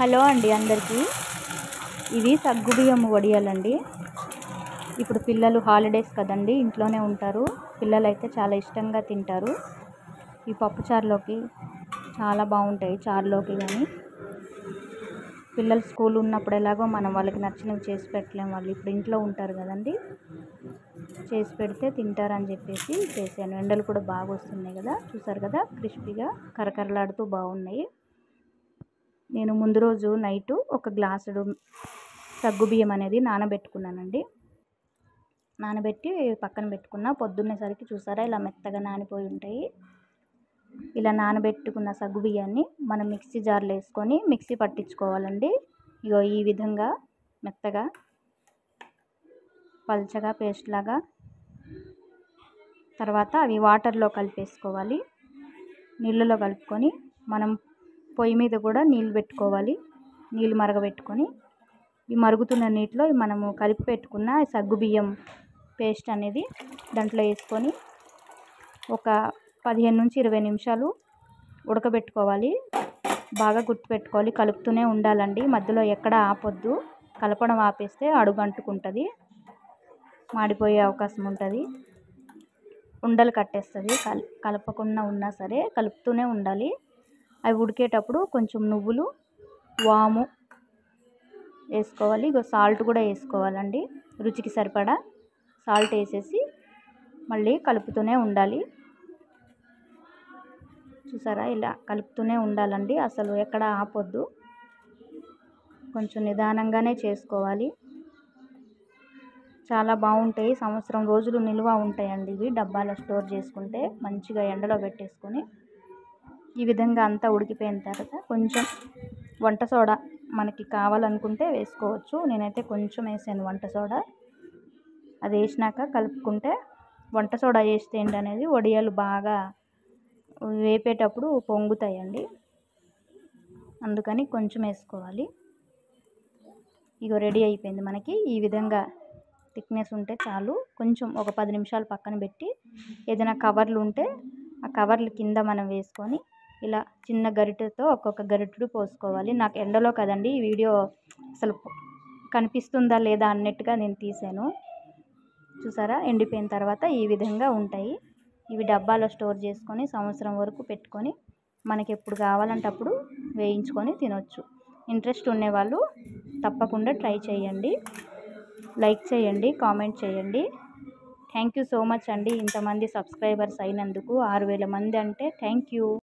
Hello అండి అందరికీ. ఇవి సగ్గుబియ్యం వడియాలండి. ఇప్పుడు పిల్లలు హాలిడేస్ కదండి, ఇంట్లోనే ఉంటారు. పిల్లలైతే చాలా ఇష్టంగా తింటారు. ఈ పప్పుచారులోకి చాలా బాగుంటాయి, చారులోకి కానీ. పిల్లలు స్కూల్ ఉన్నప్పుడు ఎలాగో మనం వాళ్ళకి నచ్చినవి చేసి పెట్టలేము, వాళ్ళు ఇప్పుడు ఇంట్లో ఉంటారు కదండి. చేసి పెడితే తింటారని చెప్పేసి చేశాను. ఎండలు కూడా బాగా వస్తున్నాయి కదా, చూసారు కదా, క్రిస్పీగా కరకరలాడుతూ బాగున్నాయి. నేను ముందు రోజు నైటు ఒక గ్లాసుడు సగ్గుబియ్యం అనేది నానబెట్టుకున్నానండి. నానబెట్టి పక్కన పెట్టుకున్న. పొద్దున్నేసరికి చూసారా ఇలా మెత్తగా నానిపోయి ఉంటాయి. ఇలా నానబెట్టుకున్న సగ్గుబియ్యాన్ని మనం మిక్సీ జార్లో వేసుకొని మిక్సీ పట్టించుకోవాలండి. ఇగో ఈ విధంగా మెత్తగా పల్చగా పేస్ట్ లాగా. తర్వాత అవి వాటర్లో కలిపేసుకోవాలి. నీళ్ళలో కలుపుకొని మనం పొయ్యి మీద కూడా నీళ్ళు పెట్టుకోవాలి. నీళ్ళు మరగబెట్టుకొని ఈ మరుగుతున్న నీటిలో మనము కలిపి పెట్టుకున్న సగ్గుబియ్యం పేస్ట్ అనేది దాంట్లో వేసుకొని ఒక 15 నుంచి 20 నిమిషాలు ఉడకబెట్టుకోవాలి. బాగా గుర్తుపెట్టుకోవాలి, కలుపుతూనే ఉండాలండి. మధ్యలో ఎక్కడ ఆపొద్దు. కలపడం ఆపేస్తే అడుగు అంటుకుంటుంది, మాడిపోయే అవకాశం ఉంటుంది, ఉండలు కట్టేస్తుంది. కలపకుండా ఉన్నా సరే కలుపుతూనే ఉండాలి. అవి ఉడికేటప్పుడు కొంచెం నువ్వులు, వాము వేసుకోవాలి. ఇగో సాల్ట్ కూడా వేసుకోవాలండి, రుచికి సరిపడా సాల్ట్ వేసేసి మళ్ళీ కలుపుతూనే ఉండాలి. చూసారా ఇలా కలుపుతూనే ఉండాలండి, అసలు ఎక్కడ ఆపొద్దు. కొంచెం నిదానంగానే చేసుకోవాలి. చాలా బాగుంటాయి, సంవత్సరం రోజులు నిల్వ ఉంటాయండి ఇవి. డబ్బాలో స్టోర్ చేసుకుంటే మంచిగా ఎండలో పెట్టేసుకొని ఈ విధంగా అంతా ఉడికిపోయిన తర్వాత కొంచెం వంట సోడా మనకి కావాలనుకుంటే వేసుకోవచ్చు. నేనైతే కొంచెం వేసాను వంట సోడా. అది వేసినాక కలుపుకుంటే, వంట సోడా వేస్తే ఏంటనేది వడియాలు బాగా వేపేటప్పుడు పొంగుతాయండి, అందుకని కొంచెం వేసుకోవాలి. ఇగో రెడీ అయిపోయింది మనకి. ఈ విధంగా థిక్నెస్ ఉంటే చాలు. కొంచెం ఒక 10 నిమిషాలు పక్కన పెట్టి ఏదైనా కవర్లు ఉంటే ఆ కవర్ల కింద మనం వేసుకొని ఇలా చిన్న గరిటెతో ఒక్కొక్క గరిటెడు పోసుకోవాలి. నాకు ఎండలో కదండి ఈ వీడియో అసలు కనిపిస్తుందా లేదా అన్నట్టుగా నేను తీసాను. చూసారా ఎండిపోయిన తర్వాత ఈ విధంగా ఉంటాయి. ఇవి డబ్బాలో స్టోర్ చేసుకొని సంవత్సరం వరకు పెట్టుకొని మనకి ఎప్పుడు కావాలంటే అప్పుడు వేయించుకొని తినొచ్చు. ఇంట్రెస్ట్ ఉండేవాళ్ళు తప్పకుండా ట్రై చేయండి. లైక్ చేయండి, కామెంట్ చేయండి. థ్యాంక్ యూ సో మచ్ అండి, ఇంతమంది సబ్స్క్రైబర్స్ అయినందుకు. 6000 మంది అంటే థ్యాంక్ యూ.